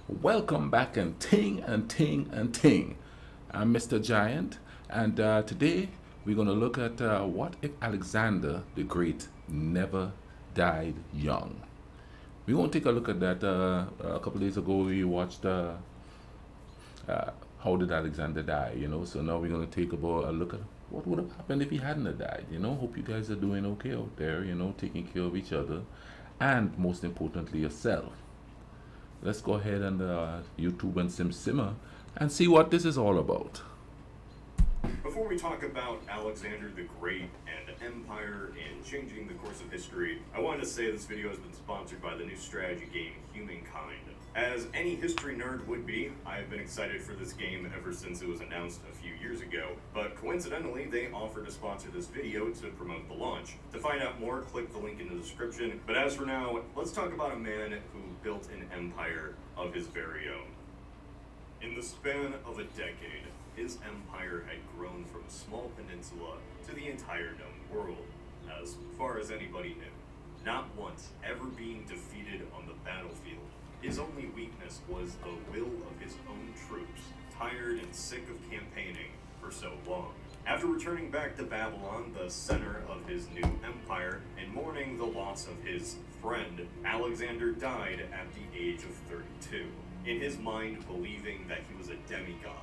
Welcome back and ting and ting and ting. I'm Mr. Giant, and today we're going to look at what if Alexander the Great never died young. We're going to take a look at that. A couple days ago, we watched How Did Alexander Die? So now we're going to take a look at what would have happened if he hadn't have died. Hope you guys are doing okay out there. Taking care of each other, and most importantly, yourself. Let's go ahead and YouTube and simmer and see what this is all about. Before we talk about Alexander the Great and empire and changing the course of history, I wanted to say this video has been sponsored by the new strategy game Humankind. As any history nerd would be, I have been excited for this game ever since it was announced a few years ago, but coincidentally they offered to sponsor this video to promote the launch. To find out more, click the link in the description, but as for now, let's talk about a man who built an empire of his very own. In the span of a decade, his empire had grown from a small peninsula to the entire known world, as far as anybody knew. Not once ever being defeated on the battlefield, his only weakness was the will of his own troops, tired and sick of campaigning for so long. After returning back to Babylon, the center of his new empire, and mourning the loss of his friend, Alexander died at the age of 32. In his mind, believing that he was a demigod,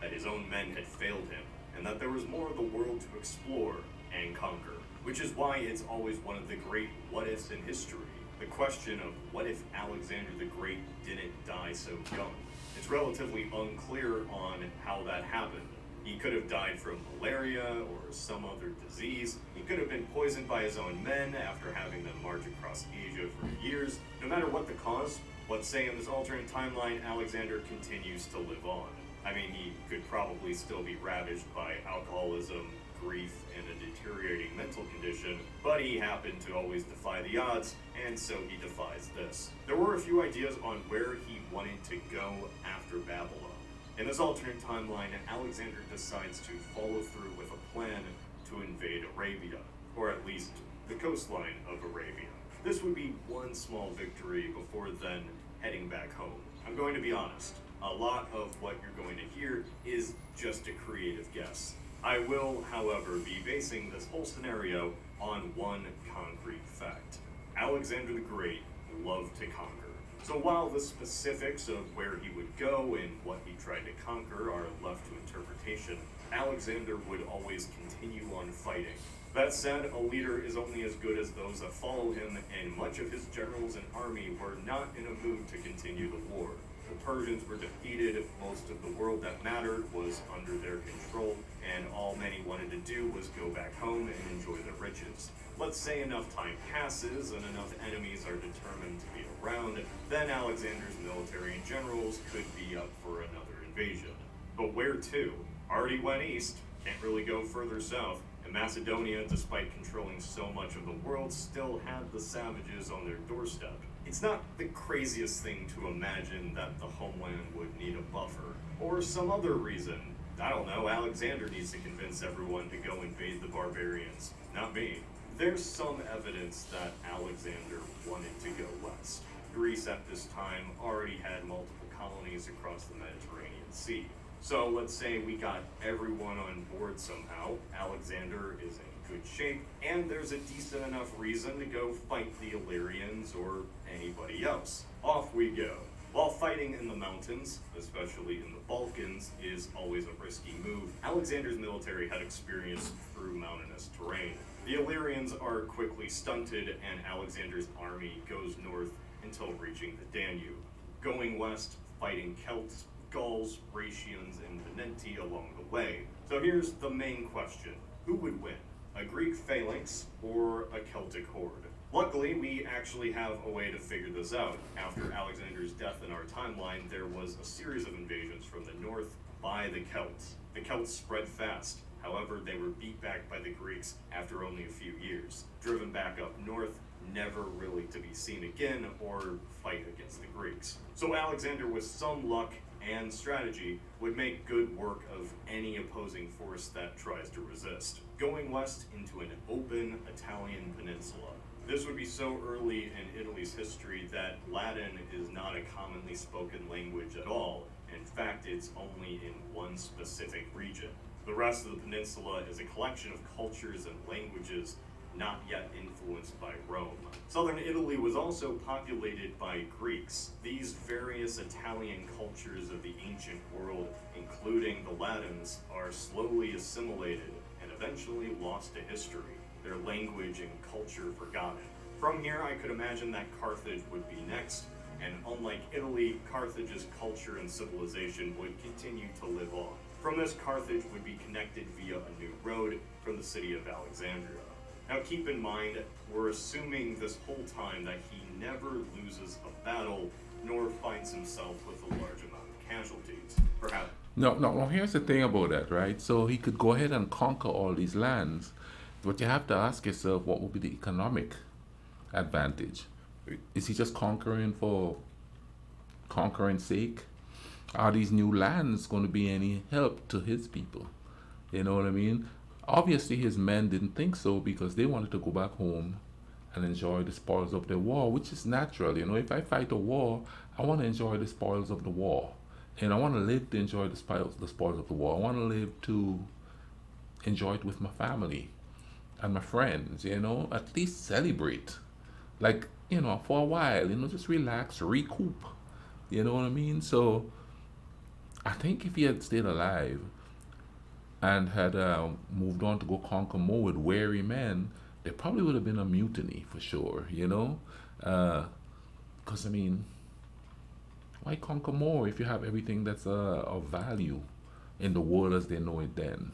that his own men had failed him, and that there was more of the world to explore and conquer. Which is why it's always one of the great what-ifs in history. The question of what if Alexander the Great didn't die so young? It's relatively unclear on how that happened. He could have died from malaria or some other disease. He could have been poisoned by his own men after having them march across Asia for years. No matter what the cause, let's say in this alternate timeline, Alexander continues to live on. I mean, he could probably still be ravaged by alcoholism, grief, and a deteriorating mental condition, but he happened to always defy the odds, and so he defies this. There were a few ideas on where he wanted to go after Babylon. In this alternate timeline, Alexander decides to follow through with a plan to invade Arabia, or at least the coastline of Arabia. This would be one small victory before then heading back home. I'm going to be honest, a lot of what you're going to hear is just a creative guess. I will, however, be basing this whole scenario on one concrete fact. Alexander the Great loved to conquer. So while the specifics of where he would go and what he tried to conquer are left to interpretation, Alexander would always continue on fighting. That said, a leader is only as good as those that follow him, and much of his generals and army were not in a mood to continue the war. The Persians were defeated, most of the world that mattered was under their control, and all many wanted to do was go back home and enjoy the riches. Let's say enough time passes and enough enemies are determined to be around, then Alexander's military and generals could be up for another invasion. But where to? Already went east, can't really go further south, and Macedonia, despite controlling so much of the world, still had the savages on their doorstep. It's not the craziest thing to imagine that the homeland would need a buffer, or some other reason. I don't know, Alexander needs to convince everyone to go invade the barbarians, not me. There's some evidence that Alexander wanted to go west. Greece at this time already had multiple colonies across the Mediterranean Sea. So let's say we got everyone on board somehow, Alexander is in good shape, and there's a decent enough reason to go fight the Illyrians or anybody else. Off we go. While fighting in the mountains, especially in the Balkans, is always a risky move, Alexander's military had experience through mountainous terrain. The Illyrians are quickly stunted, and Alexander's army goes north until reaching the Danube. Going west, fighting Celts, Gauls, Rhaetians, and Veneti along the way. So here's the main question. Who would win? A Greek phalanx or a Celtic horde? Luckily, we actually have a way to figure this out. After Alexander's death in our timeline, there was a series of invasions from the north by the Celts. The Celts spread fast. However, they were beat back by the Greeks after only a few years. Driven back up north, never really to be seen again or fight against the Greeks. So Alexander, with some luck and strategy, would make good work of any opposing force that tries to resist, going west into an open Italian peninsula. This would be so early in Italy's history that Latin is not a commonly spoken language at all. In fact, it's only in one specific region. The rest of the peninsula is a collection of cultures and languages not yet influenced by Rome. Southern Italy was also populated by Greeks. These various Italian cultures of the ancient world, including the Latins, are slowly assimilated and eventually lost to history, their language and culture forgotten. From here, I could imagine that Carthage would be next, and unlike Italy, Carthage's culture and civilization would continue to live on. From this, Carthage would be connected via a new road from the city of Alexandria. Now keep in mind, we're assuming this whole time that he never loses a battle, nor finds himself with a large amount of casualties. Perhaps. No, here's the thing about that, right? So he could go ahead and conquer all these lands, but you have to ask yourself, what would be the economic advantage? Is he just conquering for conquering's sake? Are these new lands going to be any help to his people? You know what I mean? Obviously, his men didn't think so because they wanted to go back home and enjoy the spoils of the war, which is natural. You know, if I fight a war, I want to enjoy the spoils of the war. And I want to live to enjoy the spoils of the war. I want to live to enjoy it with my family and my friends, you know, at least celebrate. Like, you know, for a while, you know, just relax, recoup. You know what I mean? So I think if he had stayed alive and had moved on to go conquer more with weary men, there probably would have been a mutiny for sure, you know? Because, I mean, why conquer more if you have everything that's of value in the world as they know it then?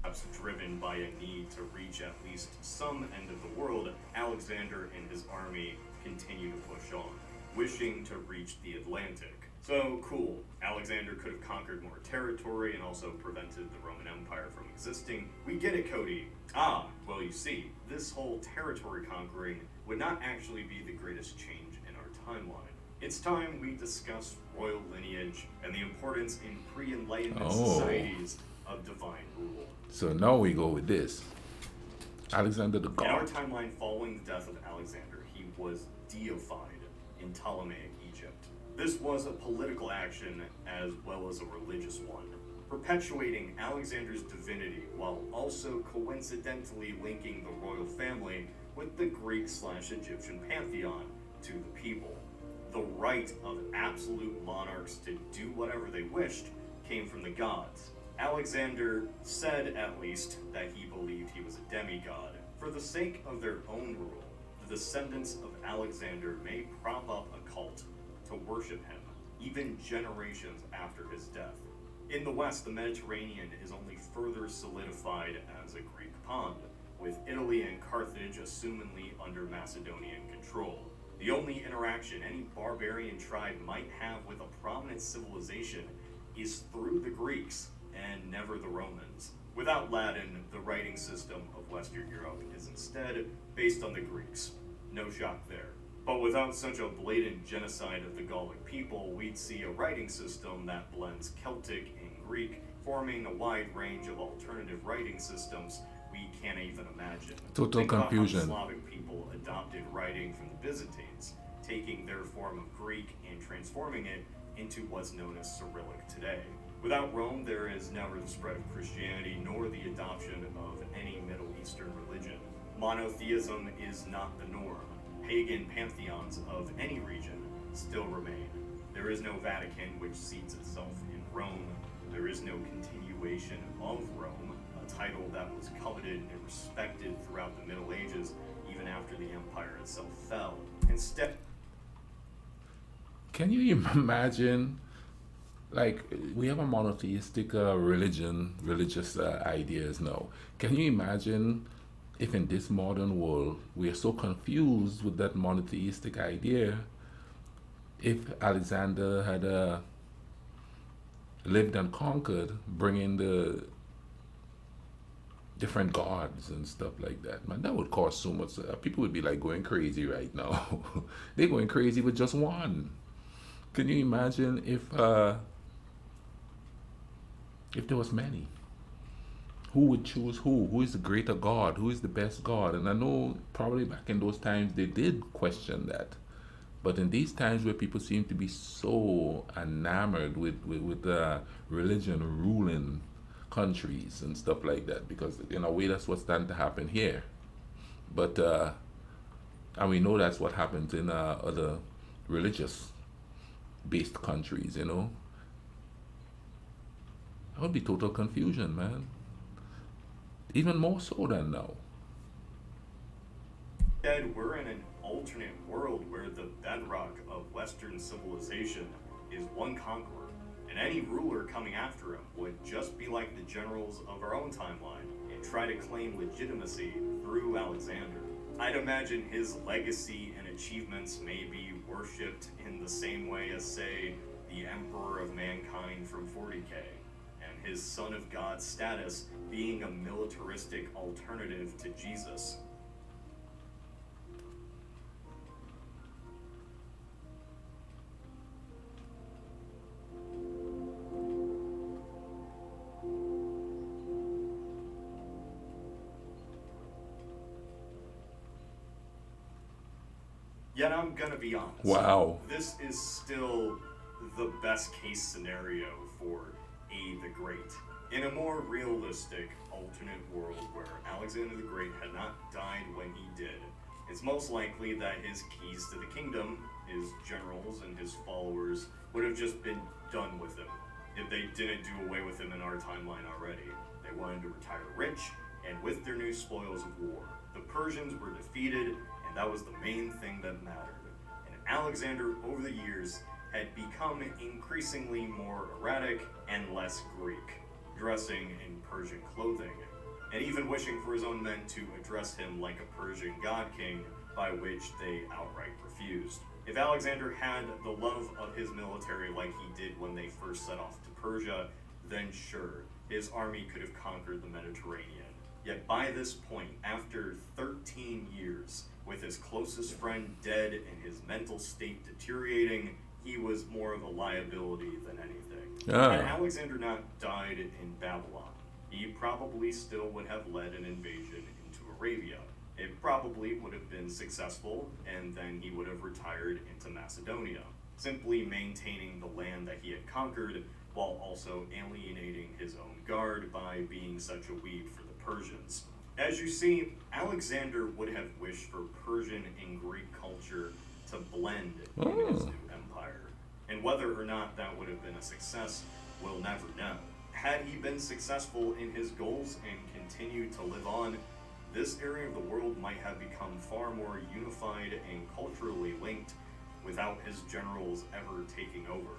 Perhaps driven by a need to reach at least some end of the world, Alexander and his army continue to push on, wishing to reach the Atlantic. So, cool. Alexander could have conquered more territory and also prevented the Roman Empire from existing. We get it, Cody. Well, you see, this whole territory conquering would not actually be the greatest change in our timeline. It's time we discuss royal lineage and the importance in pre-Enlightenment societies of divine rule. So now we go with this. Alexander the God. In our timeline following the death of Alexander, he was deified in Ptolemaic Egypt. This was a political action as well as a religious one, perpetuating Alexander's divinity while also coincidentally linking the royal family with the Greek/Egyptian pantheon to the people. The right of absolute monarchs to do whatever they wished came from the gods. Alexander said, at least, that he believed he was a demigod. For the sake of their own rule, the descendants of Alexander may prop up a cult to worship him, even generations after his death. In the West, the Mediterranean is only further solidified as a Greek pond, with Italy and Carthage assumingly under Macedonian control. The only interaction any barbarian tribe might have with a prominent civilization is through the Greeks, and never the Romans. Without Latin, the writing system of Western Europe is instead based on the Greeks. No shock there. But without such a blatant genocide of the Gallic people, we'd see a writing system that blends Celtic and Greek, forming a wide range of alternative writing systems we can't even imagine. Total Think about confusion. how Slavic people adopted writing from the Byzantines, taking their form of Greek and transforming it into what's known as Cyrillic today. Without Rome, there is never the spread of Christianity nor the adoption of any Middle Eastern religion. Monotheism is not the norm. Pagan pantheons of any region still remain. There is no Vatican which seats itself in Rome. There is no continuation of Rome, a title that was coveted and respected throughout the Middle Ages, even after the empire itself fell. Instead, Can you imagine, like, we have a monotheistic religious ideas now. Can you imagine if in this modern world we are so confused with that monotheistic idea, if Alexander had lived and conquered, bringing the different gods and stuff like that, man, that would cause so much. People would be like going crazy right now. They're going crazy with just one. Can you imagine if there was many? who would choose who? Who is the greater God? Who is the best God? And I know probably back in those times they did question that. But in these times where people seem to be so enamored with religion ruling countries and stuff like that, because in a way that's what's starting to happen here. But and we know that's what happens in other religious based countries, you know. That would be total confusion, man. Even more so than now. Instead, we're in an alternate world where the bedrock of Western civilization is one conqueror, and any ruler coming after him would just be like the generals of our own timeline and try to claim legitimacy through Alexander. I'd imagine his legacy and achievements may be worshipped in the same way as, say, the Emperor of Mankind from 40K, and his Son of God status being a militaristic alternative to Jesus. Yet I'm gonna be honest. Wow. This is still the best case scenario for A the Great. In a more realistic, alternate world where Alexander the Great had not died when he did, it's most likely that his keys to the kingdom, his generals and his followers, would have just been done with him if they didn't do away with him in our timeline already. They wanted to retire rich and with their new spoils of war. The Persians were defeated, and that was the main thing that mattered. And Alexander, over the years, had become increasingly more erratic and less Greek, dressing in Persian clothing, and even wishing for his own men to address him like a Persian god king, by which they outright refused. If Alexander had the love of his military like he did when they first set off to Persia, then sure, his army could have conquered the Mediterranean. Yet by this point, after 13 years, with his closest friend dead and his mental state deteriorating, he was more of a liability than anything. Had Alexander not died in Babylon, he probably still would have led an invasion into Arabia. It probably would have been successful, and then he would have retired into Macedonia, simply maintaining the land that he had conquered while also alienating his own guard by being such a weed for the Persians. As you see, Alexander would have wished for Persian and Greek culture to blend in his new empire. And whether or not that would have been a success, we'll never know. Had he been successful in his goals and continued to live on, this area of the world might have become far more unified and culturally linked without his generals ever taking over.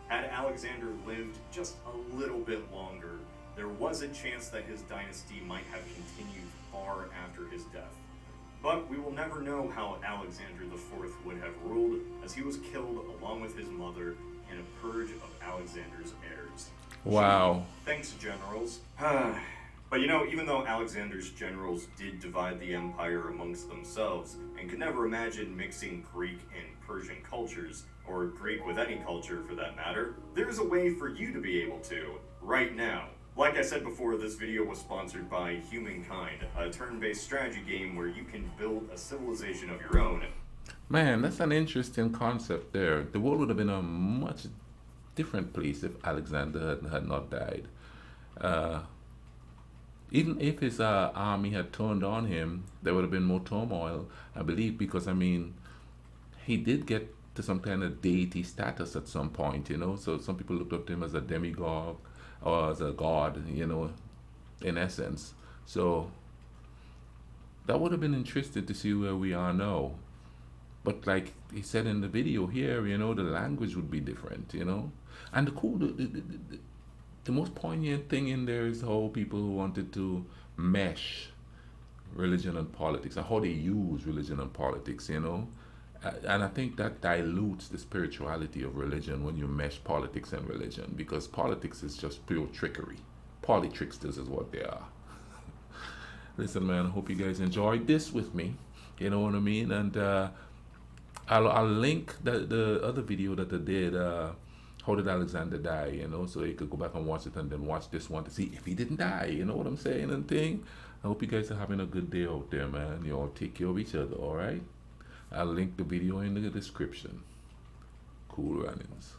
Had Alexander lived just a little bit longer, there was a chance that his dynasty might have continued far after his death. But we will never know how Alexander IV would have ruled, as he was killed along with his mother in a purge of Alexander's heirs. Wow. Thanks, generals. But you know, even though Alexander's generals did divide the empire amongst themselves and could never imagine mixing Greek and Persian cultures, or Greek with any culture for that matter, there's a way for you to be able to, right now. Like I said before, this video was sponsored by Humankind, a turn-based strategy game where you can build a civilization of your own. Man, that's an interesting concept there. The world would have been a much different place if Alexander had not died. Even if his army had turned on him, there would have been more turmoil, I believe, because, I mean, he did get to some kind of deity status at some point, you know, so some people looked up to him as a demigod or as a god, you know, in essence. So that would have been interesting to see where we are now. But like he said in the video here, you know, the language would be different, you know. And the most poignant thing in there is how people wanted to mesh religion and politics, and how they use religion and politics, you know. And I think that dilutes the spirituality of religion when you mesh politics and religion, because politics is just pure trickery. Politricksters is what they are. Listen, man, I hope you guys enjoyed this with me. You know what I mean? And I'll link the other video that I did how did Alexander die, you know, so you could go back and watch it and then watch this one to see if he didn't die, you know what I'm saying, and thing. I hope you guys are having a good day out there, man. You all take care of each other, alright? I'll link the video in the description. Cool runnings.